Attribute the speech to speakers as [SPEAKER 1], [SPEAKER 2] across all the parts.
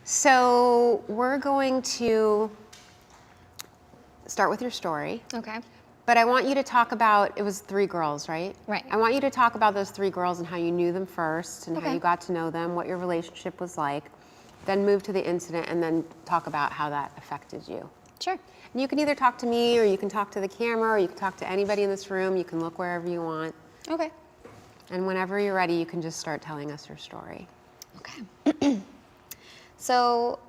[SPEAKER 1] So we're going to start with your story.
[SPEAKER 2] Okay.
[SPEAKER 1] But I want you to talk about, it was 3 girls, right?
[SPEAKER 2] Right.
[SPEAKER 1] I want you to talk about those 3 girls and how you knew them first and how
[SPEAKER 2] Okay.
[SPEAKER 1] you got to know them, what your relationship was like, then move to the incident and then talk about how that affected you.
[SPEAKER 2] Sure.
[SPEAKER 1] And you can either talk to me or you can talk to the camera or you can talk to anybody in this room. You can look wherever you want.
[SPEAKER 2] Okay.
[SPEAKER 1] And whenever you're ready, you can just start telling us your story.
[SPEAKER 2] Okay. So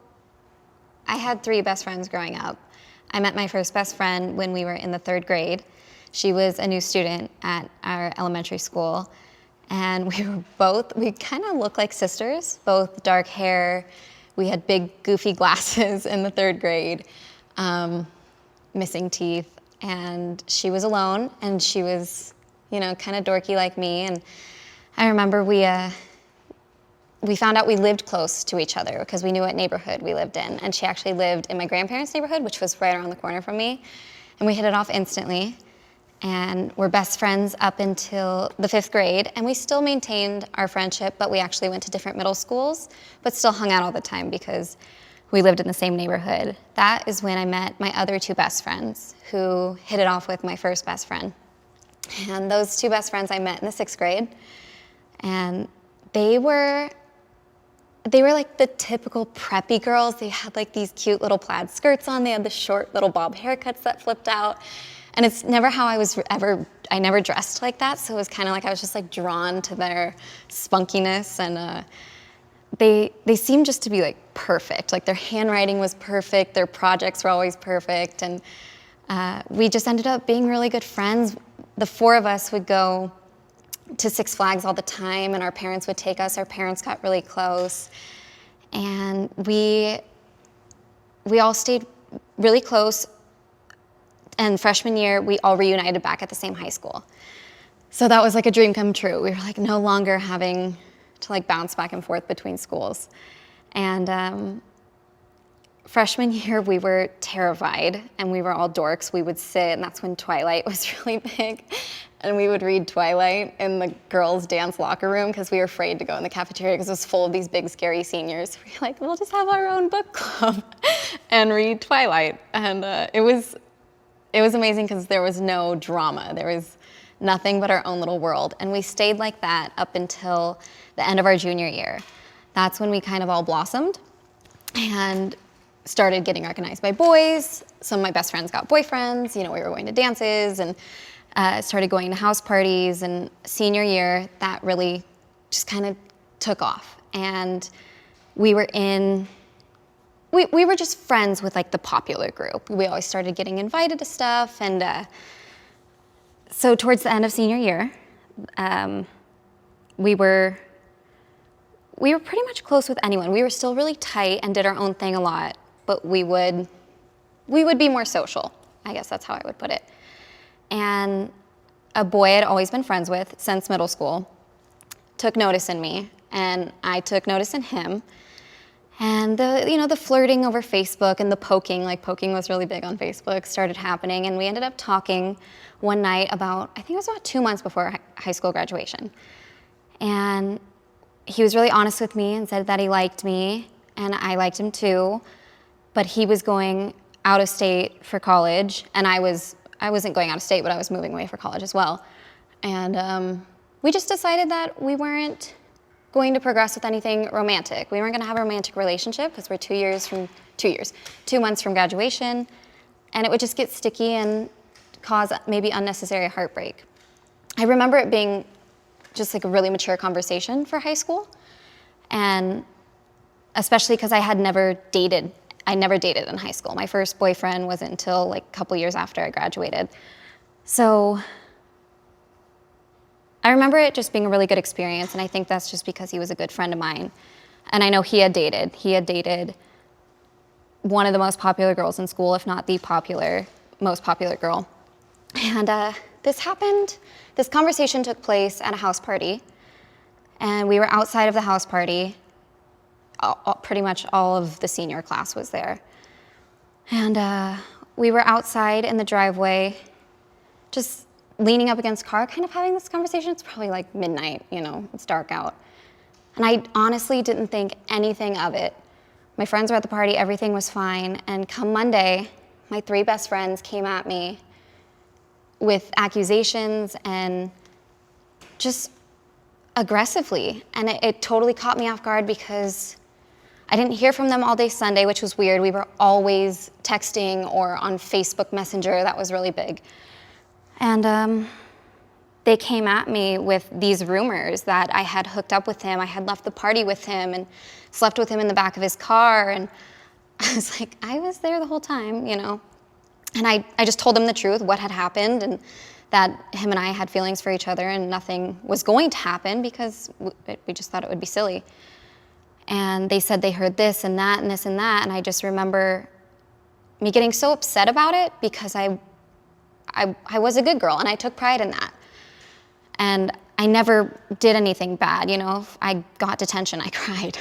[SPEAKER 2] I had 3 best friends growing up. I met my first best friend when we were in the 3rd grade. She was a new student at our elementary school. And we kind of looked like sisters, both dark hair. We had big goofy glasses in the 3rd grade, missing teeth. And she was alone and she was, kind of dorky like me. And I remember we found out we lived close to each other because we knew what neighborhood we lived in. And she actually lived in my grandparents' neighborhood, which was right around the corner from me. And we hit it off instantly. And we're best friends up until the 5th grade. And we still maintained our friendship, but we actually went to different middle schools, but still hung out all the time because we lived in the same neighborhood. That is when I met my other 2 best friends who hit it off with my first best friend. And those 2 best friends I met in the 6th grade. And they were like the typical preppy girls. They had like these cute little plaid skirts on. They had the short little bob haircuts that flipped out. And it's never how I never dressed like that. So it was kind of like I was just like drawn to their spunkiness. And they seemed just to be like perfect. Like their handwriting was perfect. Their projects were always perfect. And we just ended up being really good friends. The 4 of us would go to Six Flags all the time, and our parents would take us. Our parents got really close, and we all stayed really close. And freshman year, we all reunited back at the same high school. So that was like a dream come true. We were like no longer having to like bounce back and forth between schools. And freshman year, we were terrified, and we were all dorks. We would sit, and that's when Twilight was really big. And we would read Twilight in the girls' dance locker room because we were afraid to go in the cafeteria because it was full of these big, scary seniors. We were like, we'll just have our own book club and read Twilight. And it was amazing because there was no drama. There was nothing but our own little world. And we stayed like that up until the end of our junior year. That's when we kind of all blossomed and started getting recognized by boys. Some of my best friends got boyfriends. We were going to dances and started going to house parties. And senior year, that really just kind of took off. And we were just friends with like the popular group. We always started getting invited to stuff. And so towards the end of senior year, we were pretty much close with anyone. We were still really tight and did our own thing a lot, but we would be more social. I guess that's how I would put it. And a boy I'd always been friends with since middle school took notice in me, and I took notice in him. And the flirting over Facebook and the poking was really big on Facebook, started happening. And we ended up talking one night I think it was about 2 months before high school graduation. And he was really honest with me and said that he liked me, and I liked him too. But he was going out of state for college, and I wasn't going out of state, but I was moving away for college as well. And we just decided that we weren't going to progress with anything romantic. We weren't going to have a romantic relationship because we're 2 months from graduation, and it would just get sticky and cause maybe unnecessary heartbreak. I remember it being just like a really mature conversation for high school, and especially because I never dated in high school. My first boyfriend wasn't until like a couple years after I graduated. So I remember it just being a really good experience, and I think that's just because he was a good friend of mine. And I know he had dated one of the most popular girls in school, if not the most popular girl. And this conversation took place at a house party, and we were outside of the house party. Pretty much all of the senior class was there. And we were outside in the driveway, just leaning up against a car, kind of having this conversation. It's probably like midnight, it's dark out. And I honestly didn't think anything of it. My friends were at the party, everything was fine. And come Monday, my 3 best friends came at me with accusations and just aggressively. And it totally caught me off guard because I didn't hear from them all day Sunday, which was weird. We were always texting or on Facebook Messenger. That was really big. And they came at me with these rumors that I had hooked up with him. I had left the party with him and slept with him in the back of his car. And I was like, I was there the whole time, you know? And I just told them the truth, what had happened, and that him and I had feelings for each other and nothing was going to happen because we just thought it would be silly. And they said they heard this and that and this and that. And I just remember me getting so upset about it because I was a good girl and I took pride in that. And I never did anything bad, you know. If I got detention, I cried.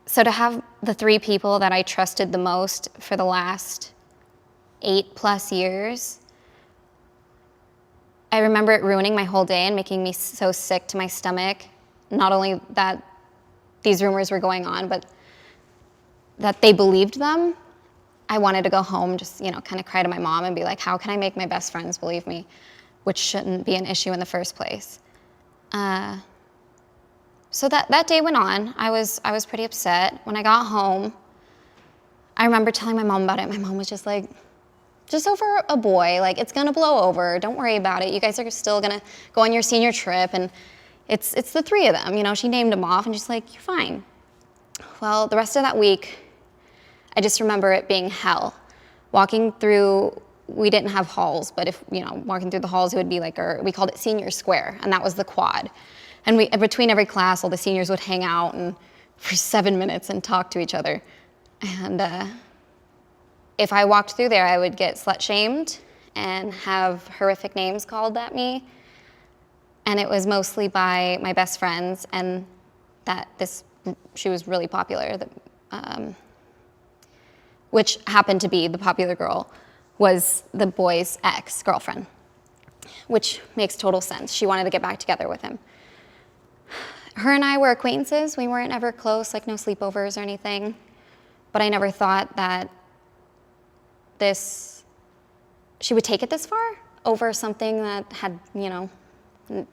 [SPEAKER 2] So to have the 3 people that I trusted the most for the last 8+ years, I remember it ruining my whole day and making me so sick to my stomach. Not only that these rumors were going on, but that they believed them. I wanted to go home, just, you know, kind of cry to my mom and be like, how can I make my best friends believe me? Which shouldn't be an issue in the first place. So that day went on. I was pretty upset. When I got home, I remember telling my mom about it. My mom was just like, just over a boy, like, it's gonna blow over. Don't worry about it. You guys are still gonna go on your senior trip, and it's the 3 of them. You know, she named them off, and she's like, you're fine. Well, the rest of that week, I just remember it being hell. Walking through, we didn't have halls, but if, you know, walking through the halls, it would be like we called it senior square, and that was the quad. And between every class, all the seniors would hang out and for 7 minutes and talk to each other. And if I walked through there, I would get slut-shamed and have horrific names called at me. And it was mostly by my best friends, and she was really popular, which happened to be the popular girl, was the boy's ex-girlfriend, which makes total sense. She wanted to get back together with him. Her and I were acquaintances. We weren't ever close, like no sleepovers or anything. But I never thought that she would take it this far over something that had, you know,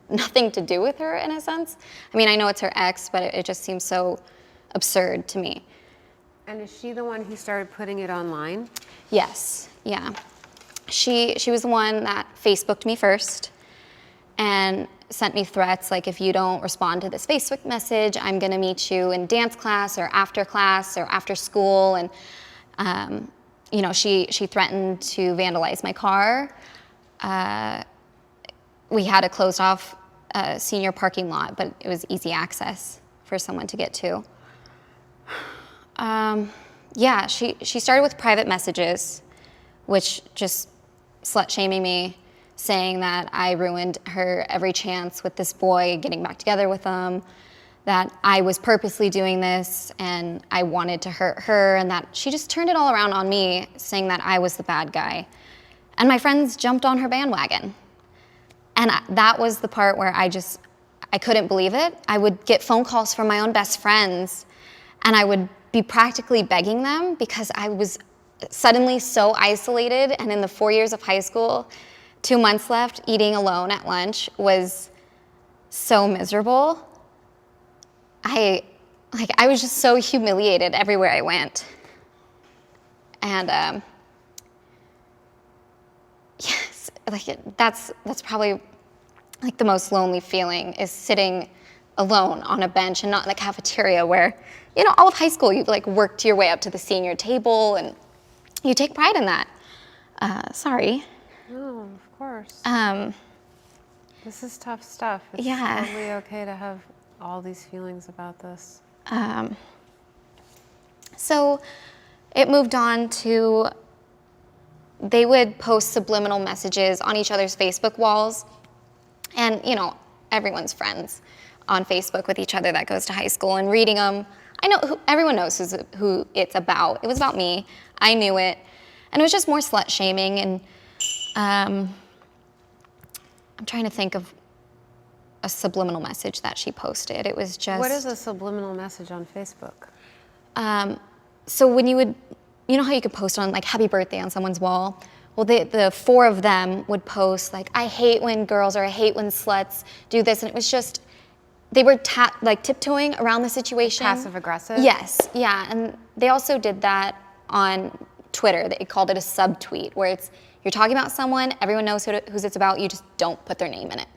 [SPEAKER 2] nothing to do with her in a sense. I mean, I know it's her ex, but it just seems so absurd to me.
[SPEAKER 1] And is she the one who started putting it online?
[SPEAKER 2] Yes, yeah. She was the one that Facebooked me first and sent me threats like, if you don't respond to this Facebook message, I'm gonna meet you in dance class or after school. And you know, she threatened to vandalize my car. We had a closed off senior parking lot, but it was easy access for someone to get to. Yeah, she started with private messages, which just slut-shaming me, saying that I ruined her every chance with this boy, getting back together with him, that I was purposely doing this and I wanted to hurt her, and that she just turned it all around on me, saying that I was the bad guy. And my friends jumped on her bandwagon. And that was the part where I couldn't believe it. I would get phone calls from my own best friends, and I would be practically begging them because I was suddenly so isolated, and in the 4 years of high school, 2 months left, eating alone at lunch was so miserable. I was just so humiliated everywhere I went. And yes, that's probably like the most lonely feeling, is sitting alone on a bench and not in the cafeteria where, you know, all of high school you've like worked your way up to the senior table and you take pride in that. Sorry.
[SPEAKER 1] Oh, of course. This is tough stuff. It's
[SPEAKER 2] Yeah.
[SPEAKER 1] totally okay to have all these feelings about this.
[SPEAKER 2] So it moved on to, they would post subliminal messages on each other's Facebook walls. And, you know, everyone's friends on Facebook with each other that goes to high school, and reading them. I know everyone knows who it's about. It was about me. I knew it. And it was just more slut shaming. And I'm trying to think of a subliminal message that she posted. It was just...
[SPEAKER 1] What is a subliminal message on Facebook?
[SPEAKER 2] So when you know how you could post on like happy birthday on someone's wall? Well, the four of them would post like, I hate when girls or I hate when sluts do this. And it was just, they were tiptoeing around the situation.
[SPEAKER 1] Passive aggressive?
[SPEAKER 2] Yes, yeah. And they also did that on Twitter. They called it a subtweet, where it's, you're talking about someone, everyone knows who's it's about, you just don't put their name in it.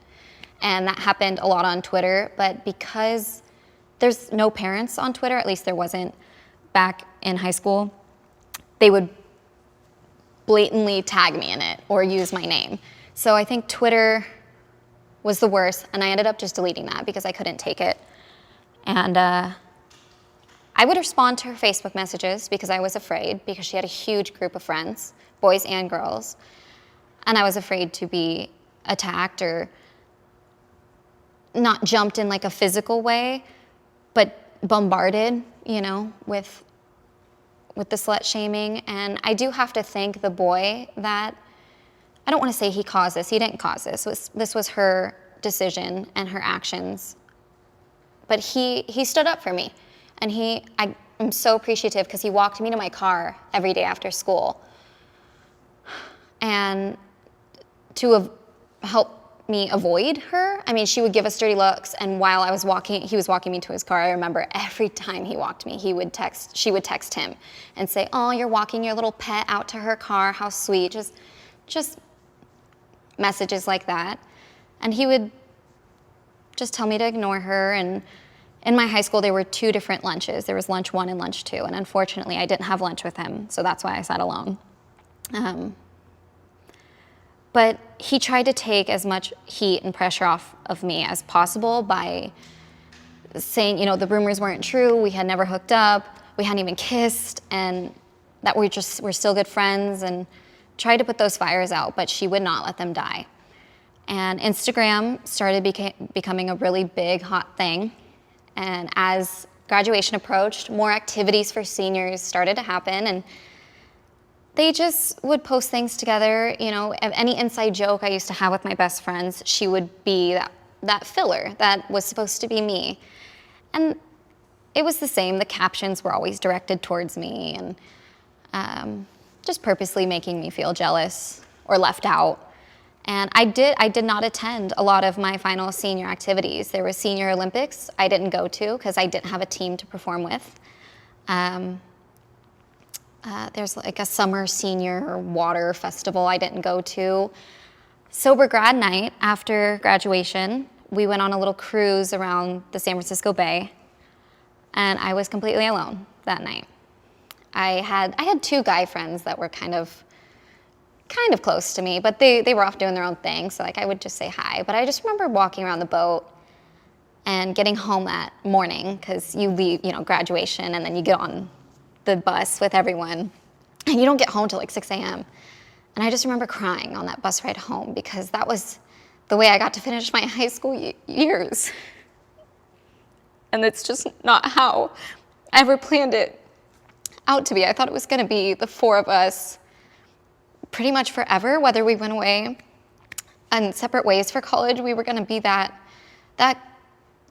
[SPEAKER 2] And that happened a lot on Twitter, but because there's no parents on Twitter, at least there wasn't back in high school, they would blatantly tag me in it or use my name. So I think Twitter was the worst, and I ended up just deleting that because I couldn't take it. And I would respond to her Facebook messages because I was afraid, because she had a huge group of friends, boys and girls, and I was afraid to be attacked or not jumped in like a physical way, but bombarded, you know, with the slut shaming. And I do have to thank the boy that, I don't want to say he caused this, he didn't cause this. This was her decision and her actions. But he stood up for me. And I'm so appreciative because he walked me to my car every day after school. And to help me avoid her, I mean, she would give us dirty looks, and while I was walking, he was walking me to his car, I remember every time he walked me, she would text him and say, oh, you're walking your little pet out to her car, how sweet, just messages like that. And he would just tell me to ignore her. And in my high school, there were 2 different lunches. There was lunch 1 and lunch 2, and unfortunately, I didn't have lunch with him, so that's why I sat alone. But he tried to take as much heat and pressure off of me as possible by saying, you know, the rumors weren't true, we had never hooked up, we hadn't even kissed, and that we're still good friends, and tried to put those fires out, but she would not let them die. And Instagram started becoming a really big, hot thing. And as graduation approached, more activities for seniors started to happen, and they just would post things together. You know, any inside joke I used to have with my best friends, she would be that filler that was supposed to be me. And it was the same. The captions were always directed towards me, and just purposely making me feel jealous or left out. And I did not attend a lot of my final senior activities. There was Senior Olympics I didn't go to because I didn't have a team to perform with. There's like a summer senior water festival I didn't go to. Sober grad night after graduation, we went on a little cruise around the San Francisco Bay, and I was completely alone that night. I had 2 guy friends that were kind of close to me, but they were off doing their own thing, so like I would just say hi. But I just remember walking around the boat and getting home that morning, because you leave, you know, graduation, and then you get on the bus with everyone, and you don't get home till like 6 a.m. And I just remember crying on that bus ride home, because that was the way I got to finish my high school years. And it's just not how I ever planned it out to be. I thought it was gonna be the 4 of us pretty much forever, whether we went away in separate ways for college. We were gonna be that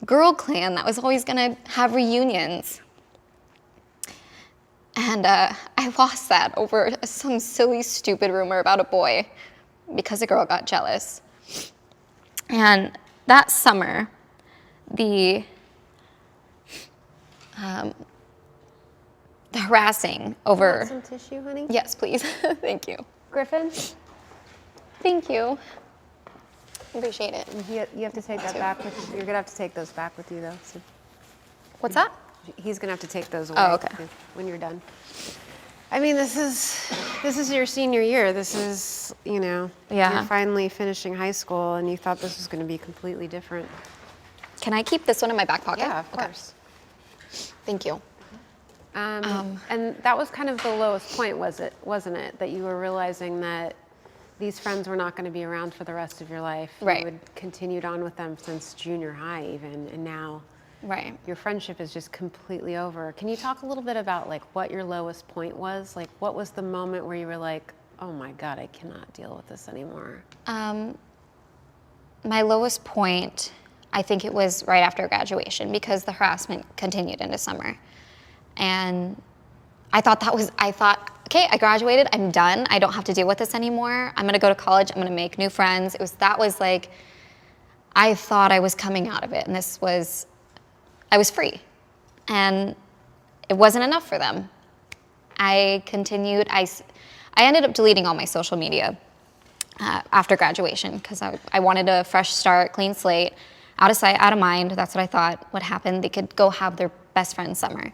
[SPEAKER 2] girl clan that was always gonna have reunions. And I lost that over some silly, stupid rumor about a boy because a girl got jealous. And that summer, the harassing over...
[SPEAKER 1] Want some tissue, honey?
[SPEAKER 2] Yes, please. Thank you.
[SPEAKER 1] Griffin?
[SPEAKER 2] Thank you. Appreciate it.
[SPEAKER 1] You have to take that back with you. You're gonna have to take those back with you, though. So
[SPEAKER 2] What's that?
[SPEAKER 1] he's gonna have to take those away.
[SPEAKER 2] Oh, okay.
[SPEAKER 1] When you're done. I mean, this is your senior year. This is, you know,
[SPEAKER 2] Yeah.
[SPEAKER 1] you're finally finishing high school, and you thought this was gonna be completely different.
[SPEAKER 2] Can I keep this one in my back pocket?
[SPEAKER 1] Yeah, of
[SPEAKER 2] Okay.
[SPEAKER 1] course.
[SPEAKER 2] Thank you.
[SPEAKER 1] And that was kind of the lowest point, wasn't it? That you were realizing that these friends were not going to be around for the rest of your life.
[SPEAKER 2] Right.
[SPEAKER 1] You had continued on with them since junior high even, and now
[SPEAKER 2] Right.
[SPEAKER 1] your friendship is just completely over. Can you talk a little bit about like what your lowest point was? Like what was the moment where you were like, oh my God, I cannot deal with this anymore?
[SPEAKER 2] My lowest point I think it was right after graduation because the harassment continued into summer. And I thought, okay, I graduated, I'm done. I don't have to deal with this anymore. I'm gonna go to college, I'm gonna make new friends. That was like, I thought I was coming out of it, and I was free. And it wasn't enough for them. I continued, I ended up deleting all my social media after graduation because I wanted a fresh start, clean slate, out of sight, out of mind. That's what I thought would happen. They could go have their best friend summer.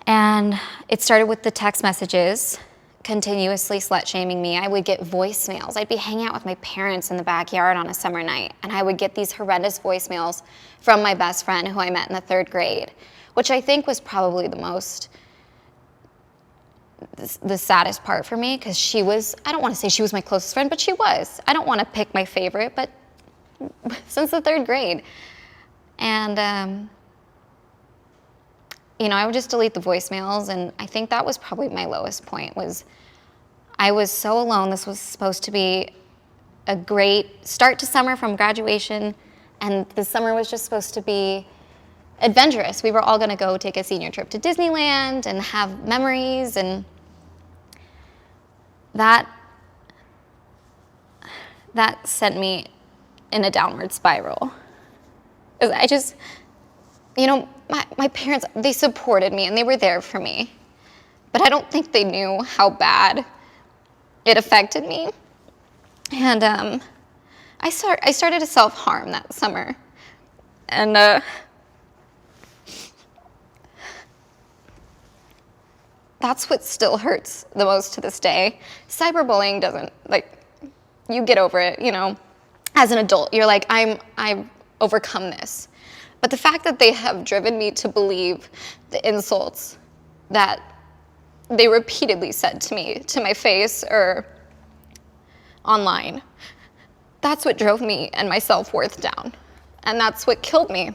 [SPEAKER 2] And it started with the text messages, continuously slut-shaming me. I would get voicemails. I'd be hanging out with my parents in the backyard on a summer night, and I would get these horrendous voicemails from my best friend who I met in the 3rd grade, which I think was probably the saddest part for me, because she was, I don't want to say she was my closest friend, but she was. I don't want to pick my favorite, but since the 3rd grade. And, you know, I would just delete the voicemails, and I think that was probably my lowest point. I was so alone. This was supposed to be a great start to summer from graduation, and the summer was just supposed to be adventurous. We were all gonna go take a senior trip to Disneyland and have memories, and that sent me in a downward spiral. 'Cause I just, you know, my parents, they supported me and they were there for me, but I don't think they knew how bad it affected me. And I started to self-harm that summer, and that's what still hurts the most to this day. Cyberbullying doesn't, like, you get over it, you know. As an adult, you're like, I've overcome this. But the fact that they have driven me to believe the insults that they repeatedly said to me, to my face or online, that's what drove me and my self-worth down. And that's what killed me.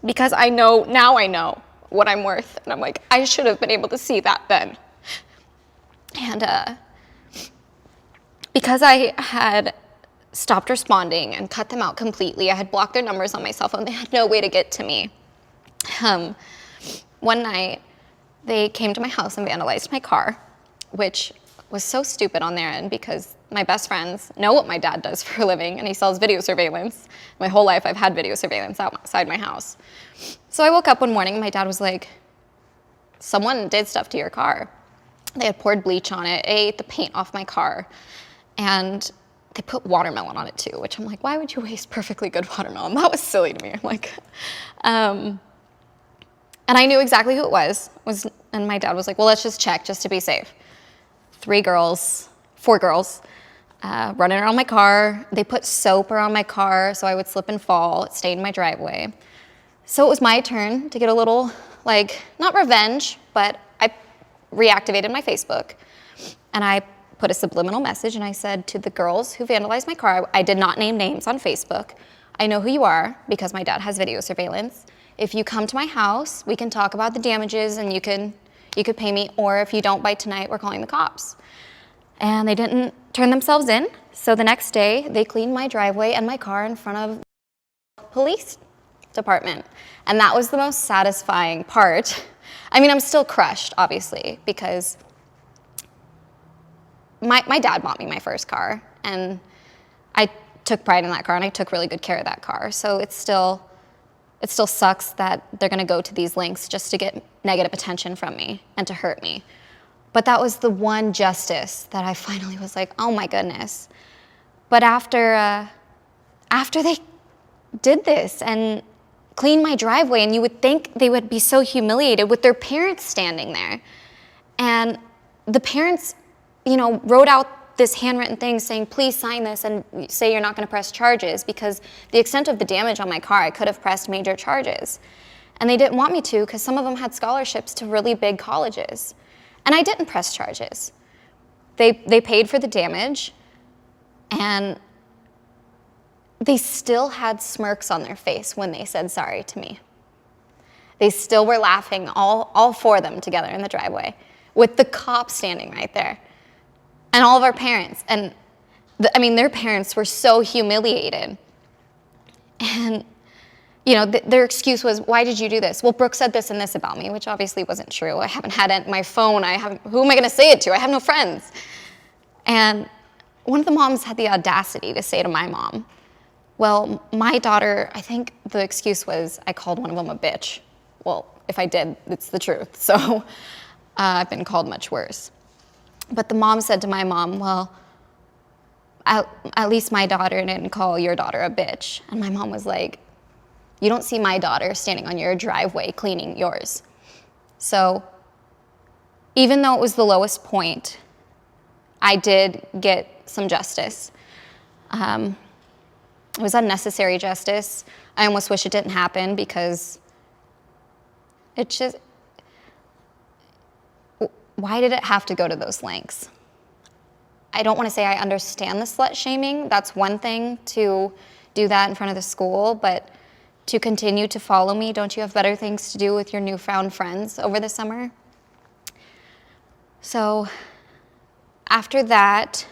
[SPEAKER 2] Because now I know what I'm worth. And I'm like, I should have been able to see that then. And because I had stopped responding and cut them out completely, I had blocked their numbers on my cell phone, they had no way to get to me. One night, they came to my house and vandalized my car, which was so stupid on their end because my best friends know what my dad does for a living, and he sells video surveillance. My whole life I've had video surveillance outside my house. So I woke up one morning and my dad was like, someone did stuff to your car. They had poured bleach on it, ate the paint off my car, and they put watermelon on it too, which I'm like, why would you waste perfectly good watermelon? That was silly to me. I'm like, and I knew exactly who it was, and my dad was like, well, let's just check just to be safe. 4 girls, running around my car. They put soap around my car so I would slip and fall. It stained my driveway. So it was my turn to get a little, like, not revenge, but I reactivated my Facebook, and I put a subliminal message, and I said to the girls who vandalized my car, I did not name names on Facebook, I know who you are because my dad has video surveillance. If you come to my house, we can talk about the damages and you could pay me, or if you don't by tonight, we're calling the cops. And they didn't turn themselves in, so the next day, they cleaned my driveway and my car in front of the police department. And that was the most satisfying part. I mean, I'm still crushed, obviously, because my dad bought me my first car, and I took pride in that car, and I took really good care of that car. So it still sucks that they're gonna go to these lengths just to get negative attention from me and to hurt me. But that was the one justice that I finally was like, oh my goodness. But after they did this and cleaned my driveway, and you would think they would be so humiliated with their parents standing there. And the parents, you know, wrote out this handwritten thing saying, please sign this and say you're not gonna press charges, because the extent of the damage on my car, I could have pressed major charges. And they didn't want me to, because some of them had scholarships to really big colleges. And I didn't press charges. They paid for the damage, and they still had smirks on their face when they said sorry to me. They still were laughing, all 4 of them together in the driveway, with the cop standing right there. And all of our parents, and I mean, their parents were so humiliated. And you know, their excuse was, why did you do this? Well, Brooke said this and this about me, which obviously wasn't true. I haven't had it on my phone. Who am I going to say it to? I have no friends. And one of the moms had the audacity to say to my mom, well, my daughter, I think the excuse was I called one of them a bitch. Well, if I did, it's the truth. So I've been called much worse. But the mom said to my mom, well, at least my daughter didn't call your daughter a bitch. And my mom was like, you don't see my daughter standing on your driveway cleaning yours. So even though it was the lowest point, I did get some justice. It was unnecessary justice. I almost wish it didn't happen because it just, why did it have to go to those lengths? I don't want to say I understand the slut shaming. That's one thing to do that in front of the school, but to continue to follow me, don't you have better things to do with your newfound friends over the summer? So after that,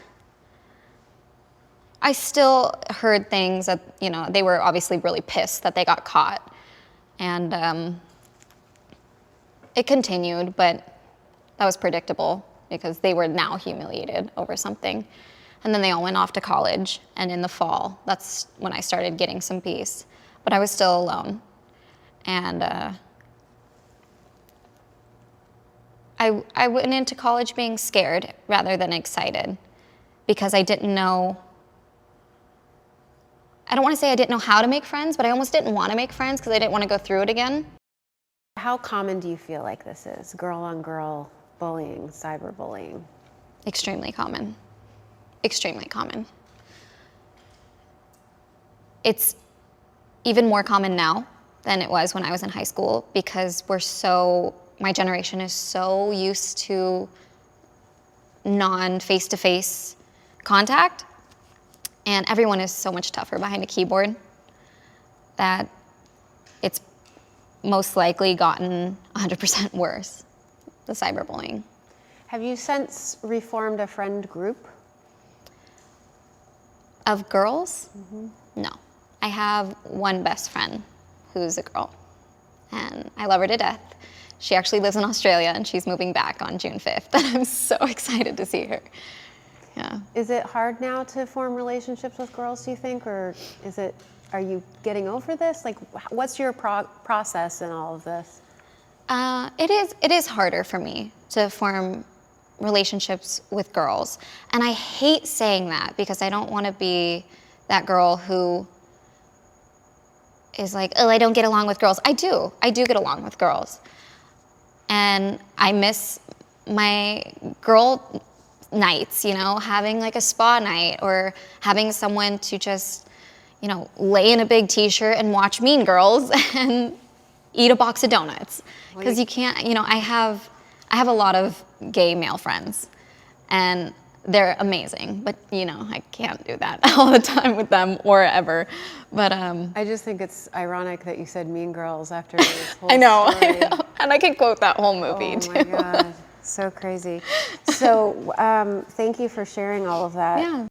[SPEAKER 2] I still heard things that, you know, they were obviously really pissed that they got caught. And it continued, but that was predictable because they were now humiliated over something. And then they all went off to college, and in the fall, that's when I started getting some peace. But I was still alone. And I went into college being scared rather than excited because I didn't know, I don't want to say I didn't know how to make friends, but I almost didn't want to make friends because I didn't want to go through it again.
[SPEAKER 1] How common do you feel like this is, girl-on-girl bullying, cyberbullying?
[SPEAKER 2] Extremely common. Extremely common. It's even more common now than it was when I was in high school because my generation is so used to non-face-to-face contact, and everyone is so much tougher behind a keyboard that it's most likely gotten 100% worse, the cyberbullying.
[SPEAKER 1] Have you since reformed a friend group?
[SPEAKER 2] Of girls? Mm-hmm. No. I have one best friend who's a girl, and I love her to death. She actually lives in Australia, and she's moving back on June 5th, and I'm so excited to see her. Yeah.
[SPEAKER 1] Is it hard now to form relationships with girls, do you think, or are you getting over this? Like, what's your process in all of this?
[SPEAKER 2] It is harder for me to form relationships with girls, and I hate saying that because I don't want to be that girl who is like, oh, I don't get along with girls. I do get along with girls. And I miss my girl nights, you know, having like a spa night or having someone to just, you know, lay in a big t-shirt and watch Mean Girls and eat a box of donuts. Because you can't, you know, I have a lot of gay male friends and they're amazing, but you know, I can't do that all the time with them or ever. But
[SPEAKER 1] I just think it's ironic that you said Mean Girls after this whole
[SPEAKER 2] I know,
[SPEAKER 1] story.
[SPEAKER 2] I know, and I could quote that whole movie too.
[SPEAKER 1] Oh my God, so crazy. So thank you for sharing all of that.
[SPEAKER 2] Yeah.